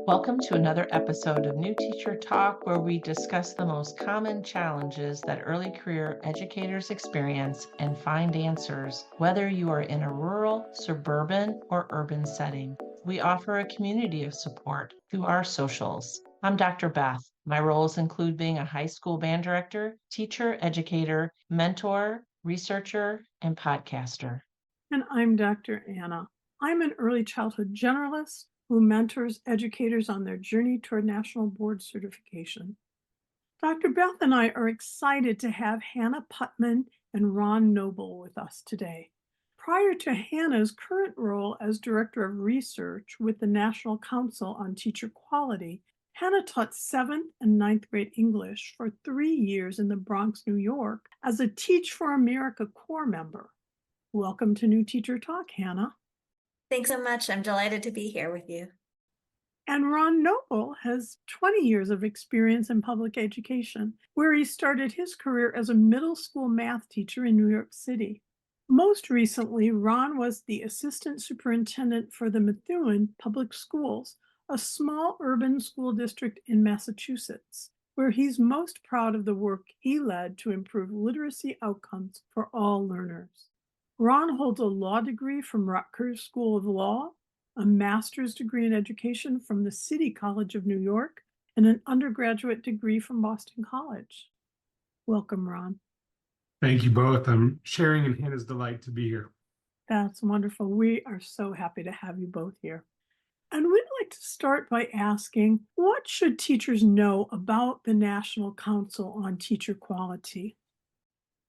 Welcome to another episode of New Teacher Talk, where we discuss the most common challenges that early career educators experience and find answers, whether you are in a rural, suburban, or urban setting. We offer a community of support through our socials. I'm Dr. Beth. My roles include being a high school band director, teacher, educator, mentor, researcher, and podcaster. And I'm Dr. Anna. I'm an early childhood generalist who mentors educators on their journey toward national board certification. Dr. Beth and I are excited to have Hannah Putman and Ron Noble with us today. Prior to Hannah's current role as Director of Research with the National Council on Teacher Quality, Hannah taught 7th and 9th grade English for 3 years in the Bronx, New York, as a Teach for America Corps member. Welcome to New Teacher Talk, Hannah. Thanks so much. I'm delighted to be here with you. And Ron Noble has 20 years of experience in public education, where he started his career as a middle school math teacher in New York City. Most recently, Ron was the assistant superintendent for the Methuen Public Schools, a small urban school district in Massachusetts, where he's most proud of the work he led to improve literacy outcomes for all learners. Ron holds a law degree from Rutgers School of Law, a master's degree in education from the City College of New York, and an undergraduate degree from Boston College. Welcome, Ron. Thank you both. I'm sharing in Hannah's delight to be here. That's wonderful. We are so happy to have you both here. And we'd like to start by asking, what should teachers know about the National Council on Teacher Quality?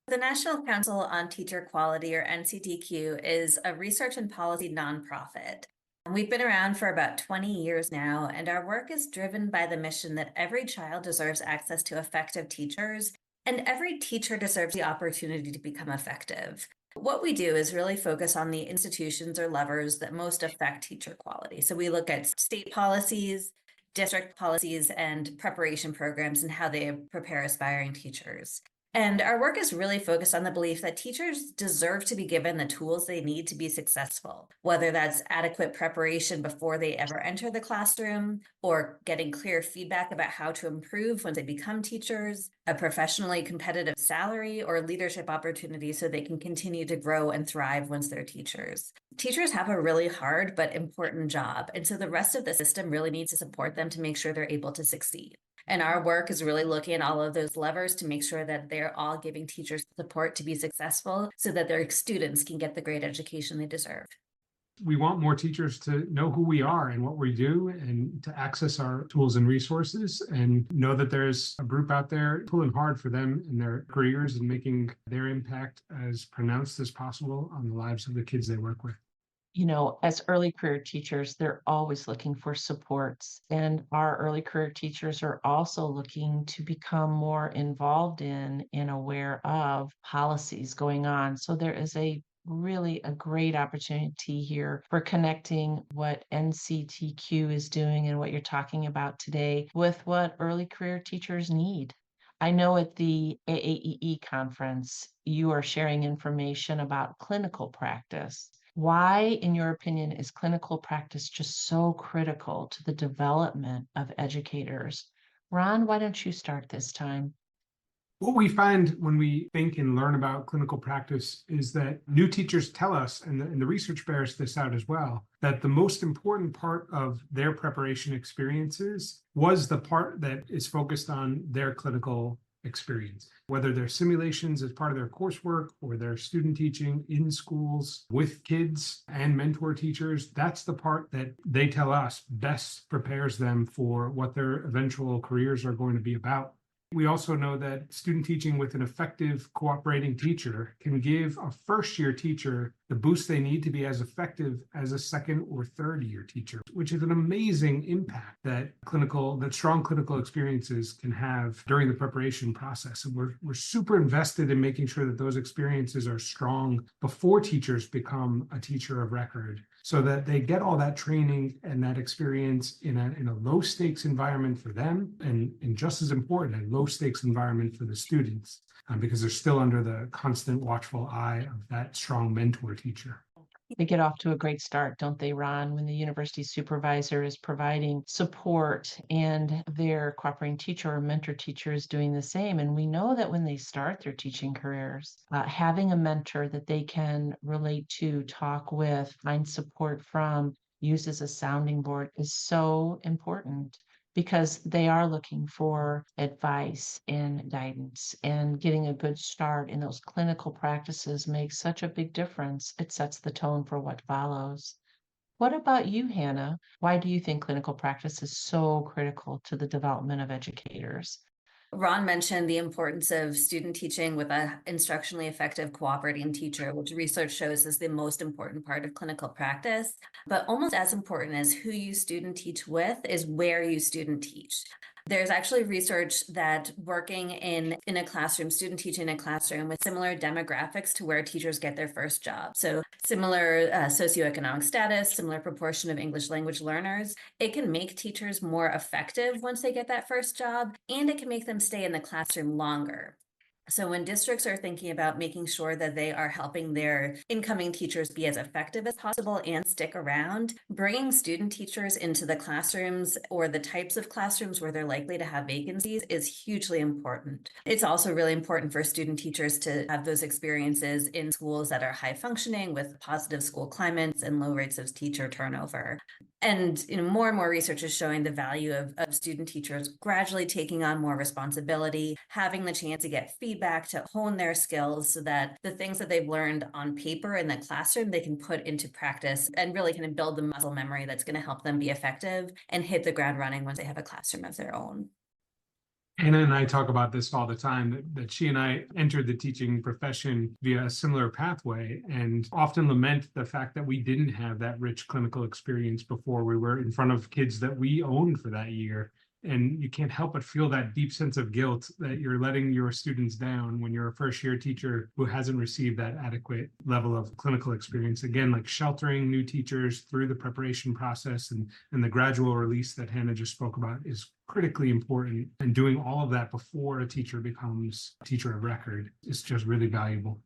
The National Council on Teacher Quality, or NCTQ, is a research and policy nonprofit. We've been around for about 20 years now, and our work is driven by the mission that every child deserves access to effective teachers, and every teacher deserves the opportunity to become effective. What we do is really focus on the institutions or levers that most affect teacher quality. So we look at state policies, district policies, and preparation programs and how they prepare aspiring teachers. And our work is really focused on the belief that teachers deserve to be given the tools they need to be successful, whether that's adequate preparation before they ever enter the classroom, or getting clear feedback about how to improve when they become teachers, a professionally competitive salary, or leadership opportunities so they can continue to grow and thrive once they're teachers. Teachers have a really hard but important job, and so the rest of the system really needs to support them to make sure they're able to succeed. And our work is really looking at all of those levers to make sure that they're all giving teachers support to be successful so that their students can get the great education they deserve. We want more teachers to know who we are and what we do and to access our tools and resources and know that there's a group out there pulling hard for them in their careers and making their impact as pronounced as possible on the lives of the kids they work with. You know, as early career teachers, they're always looking for supports. And our early career teachers are also looking to become more involved in and aware of policies going on. So there is really a great opportunity here for connecting what NCTQ is doing and what you're talking about today with what early career teachers need. I know at the AAEE conference, you are sharing information about clinical practice. Why, in your opinion, is clinical practice just so critical to the development of educators? Ron, why don't you start this time? What we find when we think and learn about clinical practice is that new teachers tell us, and the research bears this out as well, that the most important part of their preparation experiences was the part that is focused on their clinical experience, whether they're simulations as part of their coursework or their student teaching in schools with kids and mentor teachers. That's the part that they tell us best prepares them for what their eventual careers are going to be about. We also know that student teaching with an effective cooperating teacher can give a first-year teacher the boost they need to be as effective as a second or third-year teacher, which is an amazing impact that strong clinical experiences can have during the preparation process. And we're super invested in making sure that those experiences are strong before teachers become a teacher of record, so that they get all that training and that experience in a low stakes environment for them, and just as important, a low stakes environment for the students, because they're still under the constant watchful eye of that strong mentor teacher. They get off to a great start, don't they, Ron? When the university supervisor is providing support and their cooperating teacher or mentor teacher is doing the same. And we know that when they start their teaching careers, having a mentor that they can relate to, talk with, find support from, use as a sounding board is so important because they are looking for advice and guidance, and getting a good start in those clinical practices makes such a big difference. It sets the tone for what follows. What about you, Hannah? Why do you think clinical practice is so critical to the development of educators? Ron mentioned the importance of student teaching with a instructionally effective cooperating teacher, which research shows is the most important part of clinical practice. But almost as important as who you student teach with is where you student teach. There's actually research that working in a classroom, student teaching in a classroom with similar demographics to where teachers get their first job. So similar socioeconomic status, similar proportion of English language learners, it can make teachers more effective once they get that first job, and it can make them stay in the classroom longer. So when districts are thinking about making sure that they are helping their incoming teachers be as effective as possible and stick around, bringing student teachers into the classrooms or the types of classrooms where they're likely to have vacancies is hugely important. It's also really important for student teachers to have those experiences in schools that are high functioning with positive school climates and low rates of teacher turnover. And more and more research is showing the value of student teachers gradually taking on more responsibility, having the chance to get feedback, to hone their skills so that the things that they've learned on paper in the classroom, they can put into practice and really kind of build the muscle memory that's going to help them be effective and hit the ground running once they have a classroom of their own. Anna and I talk about this all the time, that she and I entered the teaching profession via a similar pathway and often lament the fact that we didn't have that rich clinical experience before we were in front of kids that we owned for that year. And you can't help but feel that deep sense of guilt that you're letting your students down when you're a first year teacher who hasn't received that adequate level of clinical experience. Again, like sheltering new teachers through the preparation process and the gradual release that Hannah just spoke about is critically important. And doing all of that before a teacher becomes a teacher of record is just really valuable.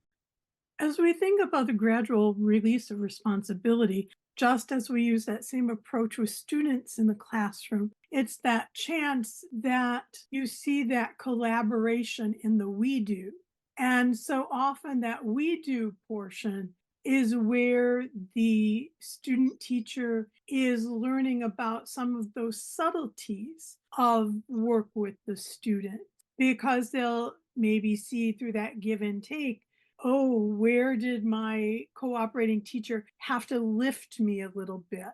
As we think about the gradual release of responsibility, just as we use that same approach with students in the classroom, it's that chance that you see that collaboration in the we do. And so often that we do portion is where the student teacher is learning about some of those subtleties of work with the student, because they'll maybe see through that give and take, oh, where did my cooperating teacher have to lift me a little bit?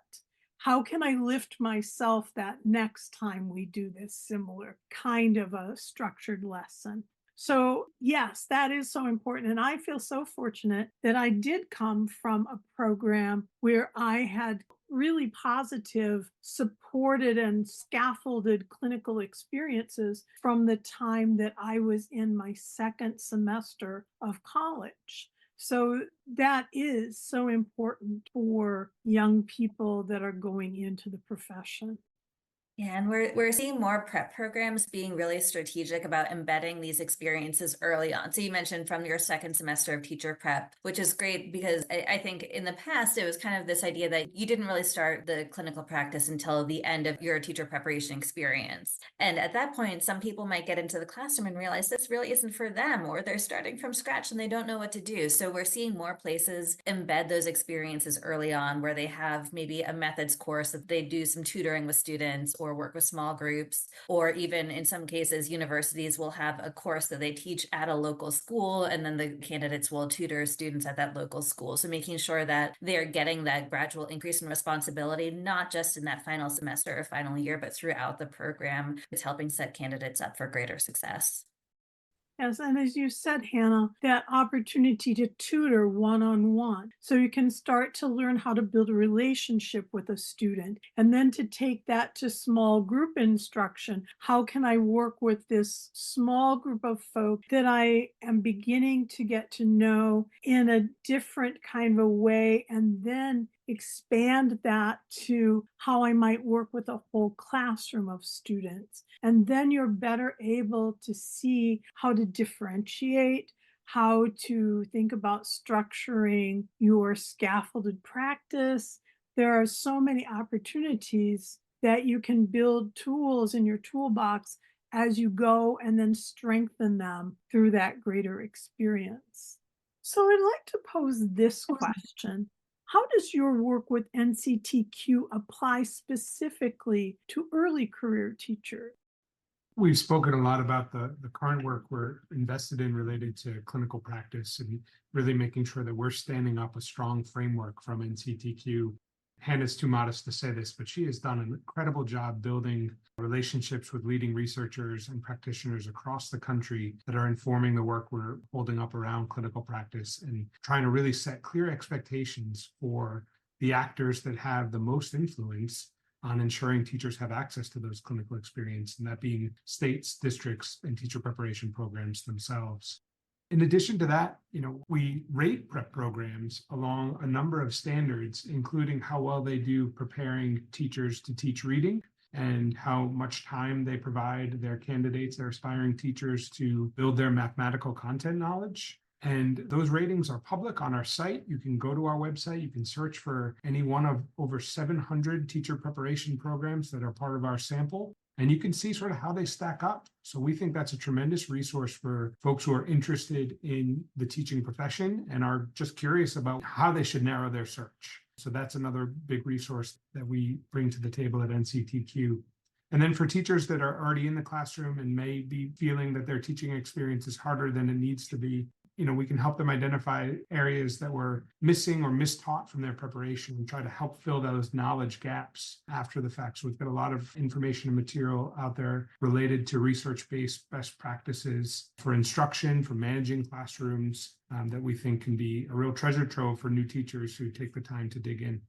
How can I lift myself that next time we do this similar kind of a structured lesson? So, yes, that is so important. And I feel so fortunate that I did come from a program where I had really positive, supported, and scaffolded clinical experiences from the time that I was in my second semester of college. So that is so important for young people that are going into the profession. Yeah, and we're seeing more prep programs being really strategic about embedding these experiences early on. So you mentioned from your second semester of teacher prep, which is great because I think in the past it was kind of this idea that you didn't really start the clinical practice until the end of your teacher preparation experience. And at that point, some people might get into the classroom and realize this really isn't for them, or they're starting from scratch and they don't know what to do. So we're seeing more places embed those experiences early on where they have maybe a methods course that they do some tutoring with students or work with small groups, or even in some cases, universities will have a course that they teach at a local school, and then the candidates will tutor students at that local school. So making sure that they're getting that gradual increase in responsibility, not just in that final semester or final year, but throughout the program, it's helping set candidates up for greater success. Yes, and as you said, Hannah, that opportunity to tutor one-on-one. So you can start to learn how to build a relationship with a student, and then to take that to small group instruction. How can I work with this small group of folk that I am beginning to get to know in a different kind of a way, and then expand that to how I might work with a whole classroom of students. And then you're better able to see how to differentiate, how to think about structuring your scaffolded practice. There are so many opportunities that you can build tools in your toolbox as you go and then strengthen them through that greater experience. So I'd like to pose this question. How does your work with NCTQ apply specifically to early career teachers? We've spoken a lot about the current work we're invested in related to clinical practice and really making sure that we're standing up a strong framework from NCTQ. Hannah's too modest to say this, but she has done an incredible job building relationships with leading researchers and practitioners across the country that are informing the work we're holding up around clinical practice and trying to really set clear expectations for the actors that have the most influence on ensuring teachers have access to those clinical experience, and that being states, districts, and teacher preparation programs themselves. In addition to that, we rate prep programs along a number of standards, including how well they do preparing teachers to teach reading and how much time they provide their candidates, their aspiring teachers, to build their mathematical content knowledge. And those ratings are public on our site. You can go to our website. You can search for any one of over 700 teacher preparation programs that are part of our sample. And you can see sort of how they stack up. So we think that's a tremendous resource for folks who are interested in the teaching profession and are just curious about how they should narrow their search. So that's another big resource that we bring to the table at NCTQ. And then for teachers that are already in the classroom and may be feeling that their teaching experience is harder than it needs to be, we can help them identify areas that were missing or mistaught from their preparation and try to help fill those knowledge gaps after the fact. So we've got a lot of information and material out there related to research-based best practices for instruction, for managing classrooms, that we think can be a real treasure trove for new teachers who take the time to dig in.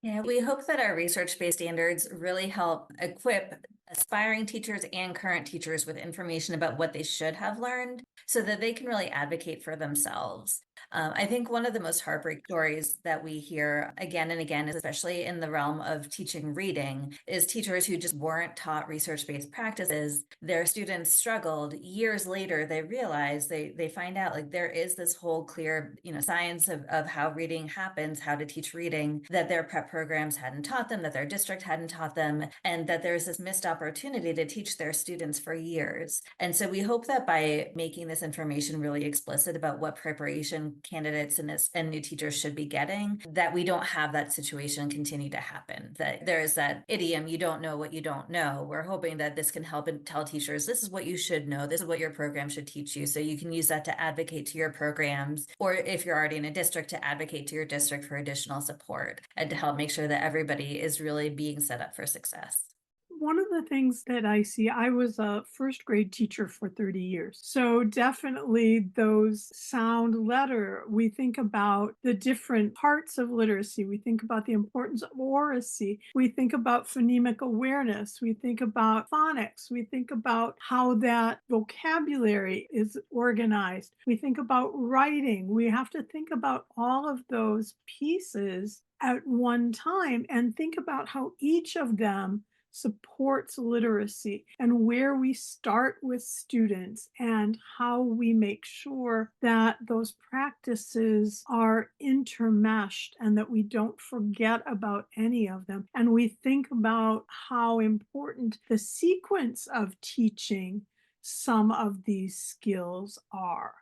Yeah, we hope that our research-based standards really help equip aspiring teachers and current teachers with information about what they should have learned so that they can really advocate for themselves. I think one of the most heartbreaking stories that we hear again and again, especially in the realm of teaching reading, is teachers who just weren't taught research-based practices. Their students struggled. Years later, they realize, they find out like there is this whole clear, science of how reading happens, how to teach reading, that their prep programs hadn't taught them, that their district hadn't taught them, and that there's this missed opportunity to teach their students for years. And so we hope that by making this information really explicit about what preparation candidates and new teachers should be getting, that we don't have that situation continue to happen, that there is that idiom, you don't know what you don't know. We're hoping that this can help and tell teachers, this is what you should know, this is what your program should teach you, so you can use that to advocate to your programs, or if you're already in a district, to advocate to your district for additional support and to help make sure that everybody is really being set up for success. One of the things that I see, I was a first grade teacher for 30 years. So definitely those sound letter, we think about the different parts of literacy. We think about the importance of oracy. We think about phonemic awareness. We think about phonics. We think about how that vocabulary is organized. We think about writing. We have to think about all of those pieces at one time and think about how each of them supports literacy and where we start with students and how we make sure that those practices are intermeshed and that we don't forget about any of them. And we think about how important the sequence of teaching some of these skills are.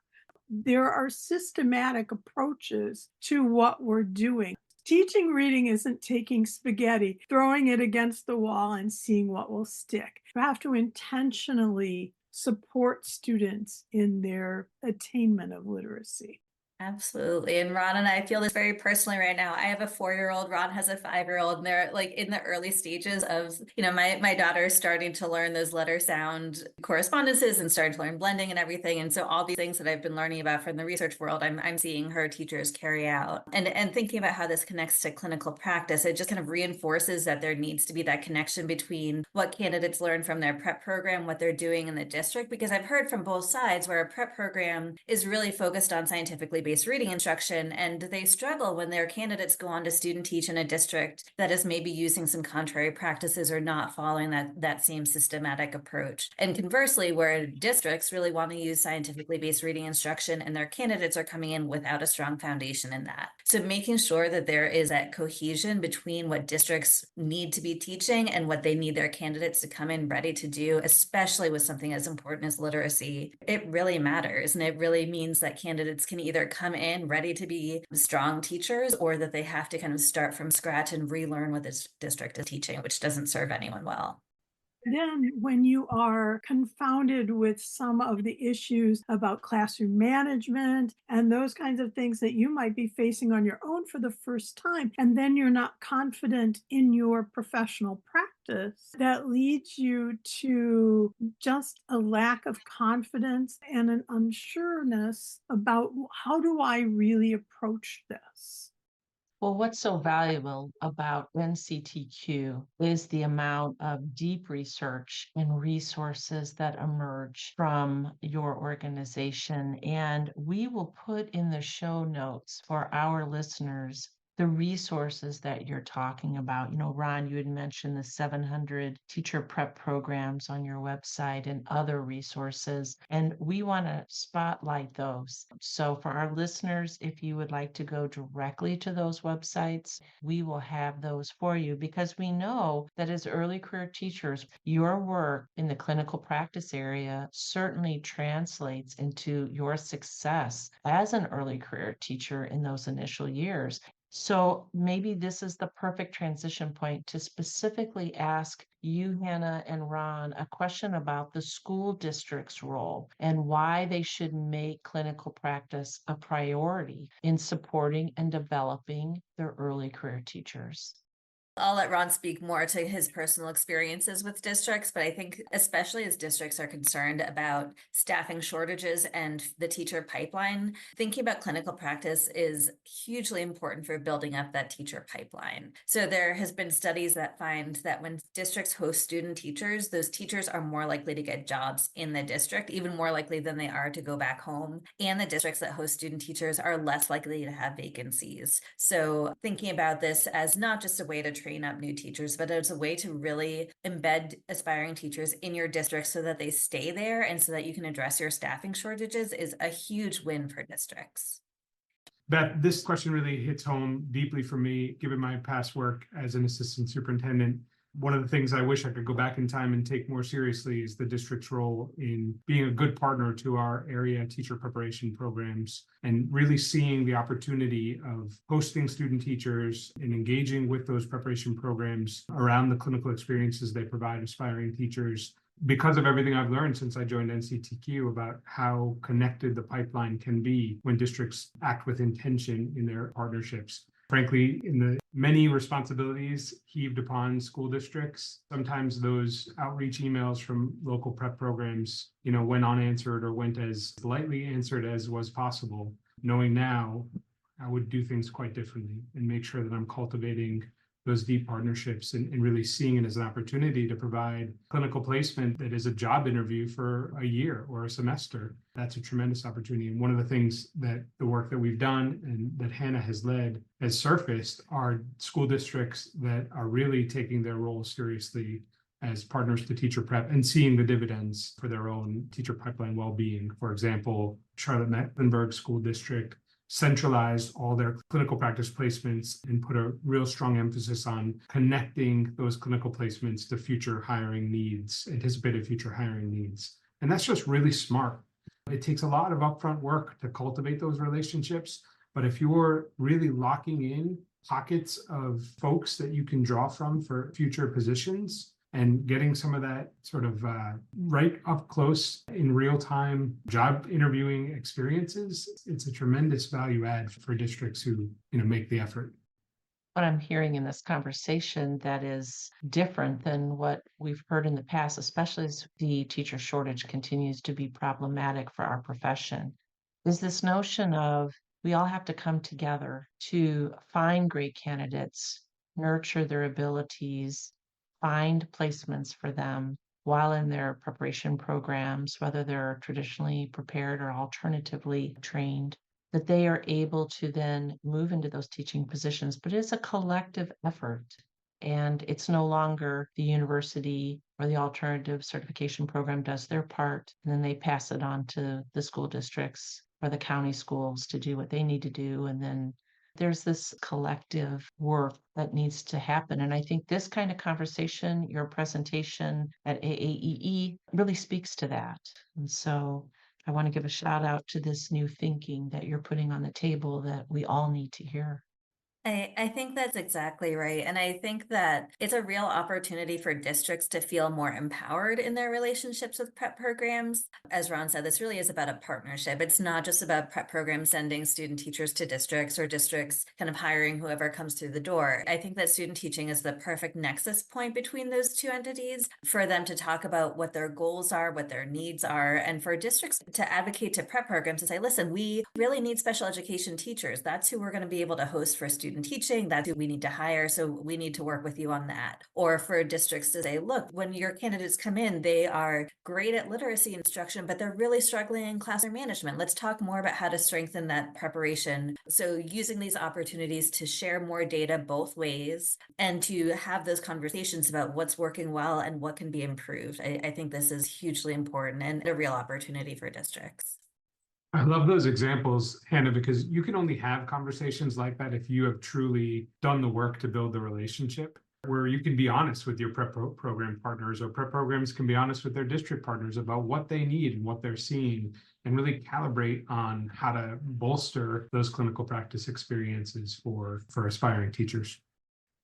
There are systematic approaches to what we're doing. Teaching reading isn't taking spaghetti, throwing it against the wall and seeing what will stick. You have to intentionally support students in their attainment of literacy. Absolutely. And Ron and I feel this very personally right now. I have a 4-year-old, Ron has a 5-year-old, and they're like in the early stages of, my daughter is starting to learn those letter sound correspondences and starting to learn blending and everything. And so all these things that I've been learning about from the research world, I'm seeing her teachers carry out. And thinking about how this connects to clinical practice, it just kind of reinforces that there needs to be that connection between what candidates learn from their prep program, what they're doing in the district, because I've heard from both sides where a prep program is really focused on scientifically scientifically-based reading instruction, and they struggle when their candidates go on to student teach in a district that is maybe using some contrary practices or not following that same systematic approach. And conversely, where districts really want to use scientifically-based reading instruction and their candidates are coming in without a strong foundation in that. So making sure that there is that cohesion between what districts need to be teaching and what they need their candidates to come in ready to do, especially with something as important as literacy, it really matters. And it really means that candidates can either come in ready to be strong teachers, or that they have to kind of start from scratch and relearn what this district is teaching, which doesn't serve anyone well. Then, when you are confounded with some of the issues about classroom management and those kinds of things that you might be facing on your own for the first time, and then you're not confident in your professional practice, that leads you to just a lack of confidence and an unsureness about how do I really approach this? Well, what's so valuable about NCTQ is the amount of deep research and resources that emerge from your organization. And we will put in the show notes for our listeners the resources that you're talking about. Ron, you had mentioned the 700 teacher prep programs on your website and other resources, and we want to spotlight those. So for our listeners, if you would like to go directly to those websites, we will have those for you, because we know that as early career teachers, your work in the clinical practice area certainly translates into your success as an early career teacher in those initial years. So maybe this is the perfect transition point to specifically ask you, Hannah and Ron, a question about the school district's role and why they should make clinical practice a priority in supporting and developing their early career teachers. I'll let Ron speak more to his personal experiences with districts, but I think especially as districts are concerned about staffing shortages and the teacher pipeline, thinking about clinical practice is hugely important for building up that teacher pipeline. So there has been studies that find that when districts host student teachers, those teachers are more likely to get jobs in the district, even more likely than they are to go back home. And the districts that host student teachers are less likely to have vacancies. So thinking about this as not just a way to train up new teachers, but it's a way to really embed aspiring teachers in your district so that they stay there and so that you can address your staffing shortages is a huge win for districts. Beth, this question really hits home deeply for me, given my past work as an assistant superintendent. One of the things I wish I could go back in time and take more seriously is the district's role in being a good partner to our area teacher preparation programs and really seeing the opportunity of hosting student teachers and engaging with those preparation programs around the clinical experiences they provide aspiring teachers. Because of everything I've learned since I joined NCTQ about how connected the pipeline can be when districts act with intention in their partnerships. Frankly, in the many responsibilities heaved upon school districts, sometimes those outreach emails from local prep programs, went unanswered or went as lightly answered as was possible. Knowing now, I would do things quite differently and make sure that I'm cultivating those deep partnerships and really seeing it as an opportunity to provide clinical placement that is a job interview for a year or a semester. That's a tremendous opportunity. And one of the things that the work that we've done and that Hannah has led has surfaced are school districts that are really taking their role seriously as partners to teacher prep and seeing the dividends for their own teacher pipeline well-being. For example, Charlotte-Mecklenburg School District centralize all their clinical practice placements and put a real strong emphasis on connecting those clinical placements to future hiring needs, anticipated future hiring needs. And that's just really smart. It takes a lot of upfront work to cultivate those relationships. But if you're really locking in pockets of folks that you can draw from for future positions, and getting some of that sort of right up close in real time job interviewing experiences, it's a tremendous value add for districts who make the effort. What I'm hearing in this conversation that is different than what we've heard in the past, especially as the teacher shortage continues to be problematic for our profession, is this notion of we all have to come together to find great candidates, nurture their abilities, find placements for them while in their preparation programs, whether they're traditionally prepared or alternatively trained. that they are able to then move into those teaching positions. But it's a collective effort. And it's no longer the university or the alternative certification program does their part, and then they pass it on to the school districts or the county schools to do what they need to do. And then there's this collective work that needs to happen. And I think this kind of conversation, your presentation at AAEE, really speaks to that. And so I want to give a shout out to this new thinking that you're putting on the table that we all need to hear. I think that's exactly right. And I think that it's a real opportunity for districts to feel more empowered in their relationships with prep programs. As Ron said, this really is about a partnership. It's not just about prep programs sending student teachers to districts or districts kind of hiring whoever comes through the door. I think that student teaching is the perfect nexus point between those two entities for them to talk about what their goals are, what their needs are, and for districts to advocate to prep programs and say, listen, we really need special education teachers. That's who we're going to be able to host for student teaching. That's who we need to hire. So we need to work with you on that. Or for districts to say, look, when your candidates come in, they are great at literacy instruction, but they're really struggling in classroom management. Let's talk more about how to strengthen that preparation. So using these opportunities to share more data both ways and to have those conversations about what's working well and what can be improved. I think this is hugely important and a real opportunity for districts. I love those examples, Hannah, because you can only have conversations like that if you have truly done the work to build the relationship, where you can be honest with your prep program partners, or prep programs can be honest with their district partners about what they need and what they're seeing, and really calibrate on how to bolster those clinical practice experiences for aspiring teachers.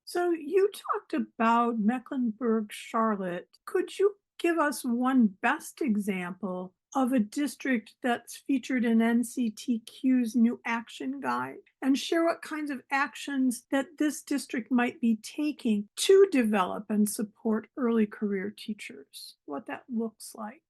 So you talked about Mecklenburg Charlotte. Could you give us one best example of a district that's featured in NCTQ's new action guide and share what kinds of actions that this district might be taking to develop and support early career teachers, what that looks like?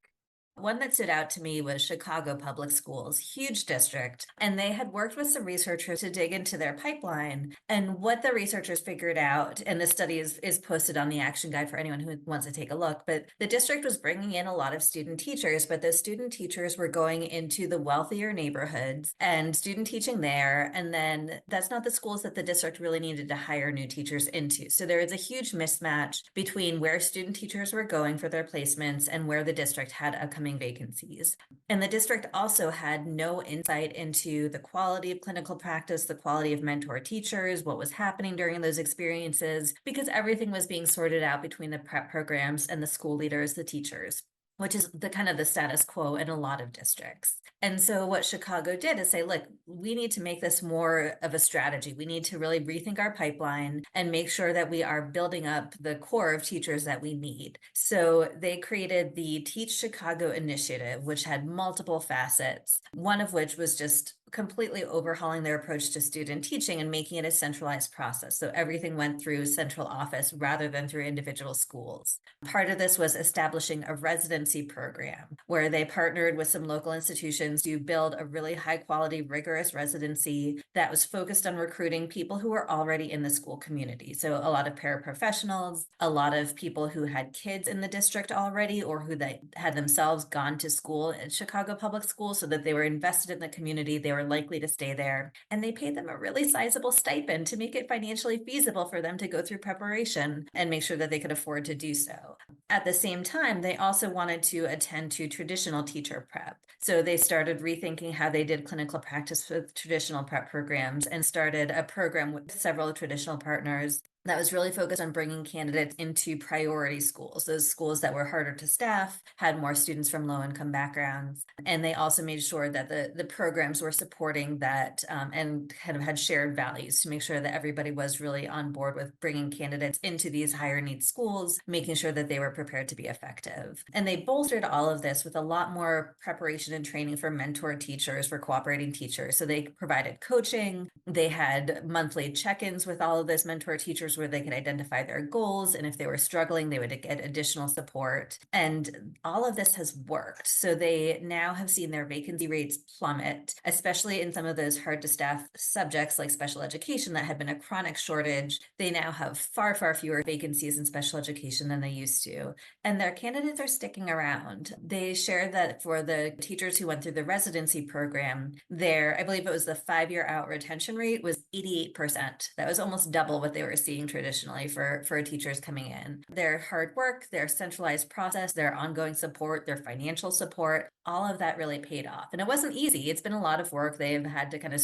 One that stood out to me was Chicago Public Schools, huge district, and they had worked with some researchers to dig into their pipeline. And what the researchers figured out, and the study is posted on the action guide for anyone who wants to take a look, but the district was bringing in a lot of student teachers, but the student teachers were going into the wealthier neighborhoods and student teaching there. And then that's not the schools that the district really needed to hire new teachers into. So there is a huge mismatch between where student teachers were going for their placements and where the district had upcoming vacancies. And the district also had no insight into the quality of clinical practice, the quality of mentor teachers, what was happening during those experiences, because everything was being sorted out between the prep programs and the school leaders, the teachers, which is the kind of the status quo in a lot of districts. And so what Chicago did is say, look, we need to make this more of a strategy. We need to really rethink our pipeline and make sure that we are building up the core of teachers that we need. So they created the Teach Chicago initiative, which had multiple facets, one of which was just completely overhauling their approach to student teaching and making it a centralized process. So everything went through central office rather than through individual schools. Part of this was establishing a residency program where they partnered with some local institutions to build a really high quality, rigorous residency that was focused on recruiting people who were already in the school community. So a lot of paraprofessionals, a lot of people who had kids in the district already, or who they had themselves gone to school at Chicago Public Schools so that they were invested in the community. They were likely to stay there. And they paid them a really sizable stipend to make it financially feasible for them to go through preparation and make sure that they could afford to do so. At the same time, they also wanted to attend to traditional teacher prep. So they started rethinking how they did clinical practice with traditional prep programs and started a program with several traditional partners that was really focused on bringing candidates into priority schools, those schools that were harder to staff, had more students from low-income backgrounds. And they also made sure that the programs were supporting that and kind of had shared values to make sure that everybody was really on board with bringing candidates into these higher needs schools, making sure that they were prepared to be effective. And they bolstered all of this with a lot more preparation and training for mentor teachers, for cooperating teachers. So they provided coaching. They had monthly check-ins with all of those mentor teachers teachers where they could identify their goals. And if they were struggling, they would get additional support. And all of this has worked. So they now have seen their vacancy rates plummet, especially in some of those hard to staff subjects like special education that had been a chronic shortage. They now have far, far fewer vacancies in special education than they used to. And their candidates are sticking around. They shared that for the teachers who went through the residency program, I believe it was the 5-year out retention rate was 88%. That was almost double what they were seeing traditionally for teachers coming in. Their hard work, their centralized process, their ongoing support, their financial support, all of that really paid off. And it wasn't easy. It's been a lot of work. They've had to kind of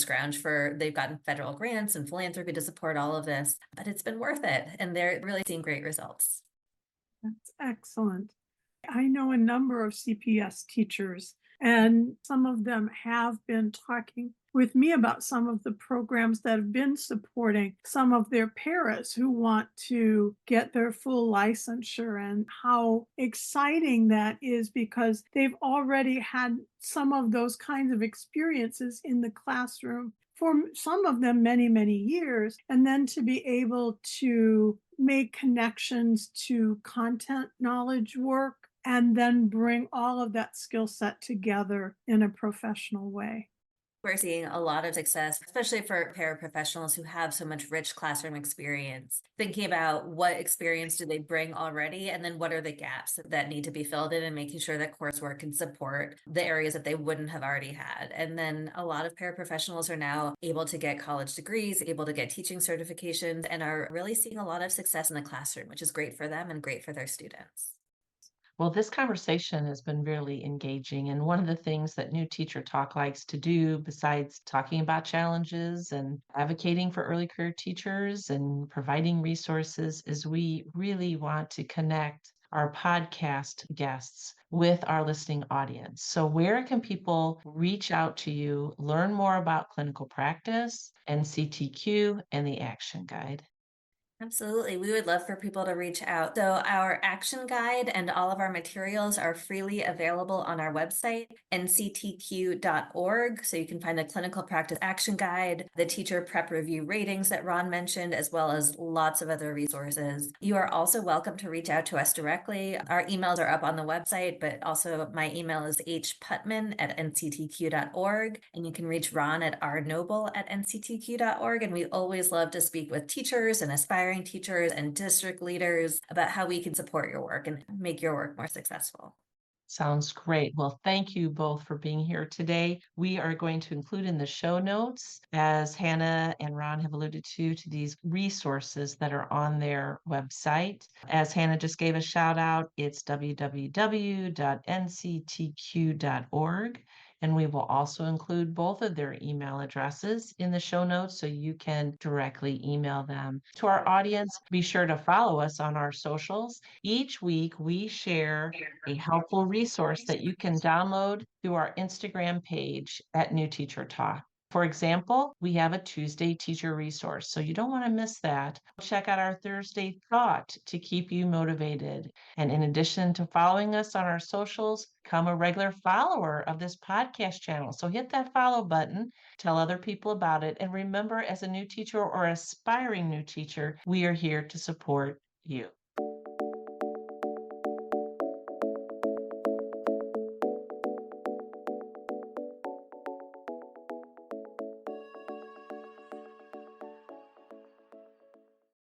they've gotten federal grants and philanthropy to support all of this, but it's been worth it. And they're really seeing great results. That's excellent. I know a number of CPS teachers, and some of them have been talking with me about some of the programs that have been supporting some of their paras who want to get their full licensure, and how exciting that is because they've already had some of those kinds of experiences in the classroom for some of them many, many years, and then to be able to make connections to content knowledge work and then bring all of that skill set together in a professional way. We're seeing a lot of success, especially for paraprofessionals who have so much rich classroom experience, thinking about what experience do they bring already, and then what are the gaps that need to be filled in, and making sure that coursework can support the areas that they wouldn't have already had. And then a lot of paraprofessionals are now able to get college degrees, able to get teaching certifications, and are really seeing a lot of success in the classroom, which is great for them and great for their students. Well, this conversation has been really engaging. And one of the things that New Teacher Talk likes to do, besides talking about challenges and advocating for early career teachers and providing resources, is we really want to connect our podcast guests with our listening audience. So, where can people reach out to you, learn more about clinical practice, NCTQ, and the Action Guide? Absolutely. We would love for people to reach out. So our action guide and all of our materials are freely available on our website, nctq.org. So you can find the clinical practice action guide, the teacher prep review ratings that Ron mentioned, as well as lots of other resources. You are also welcome to reach out to us directly. Our emails are up on the website, but also my email is hputman@nctq.org. And you can reach Ron at rnoble@nctq.org. And we always love to speak with teachers and aspiring teachers and district leaders about how we can support your work and make your work more successful. Sounds great. Well, thank you both for being here today. We are going to include in the show notes, as Hannah and Ron have alluded to these resources that are on their website. As Hannah just gave a shout out, it's www.nctq.org. And we will also include both of their email addresses in the show notes so you can directly email them. To our audience, be sure to follow us on our socials. Each week, we share a helpful resource that you can download through our Instagram page at New Teacher Talk. For example, we have a Tuesday teacher resource, so you don't want to miss that. Check out our Thursday Thought to keep you motivated. And in addition to following us on our socials, become a regular follower of this podcast channel. So hit that follow button, tell other people about it, and remember, as a new teacher or aspiring new teacher, we are here to support you.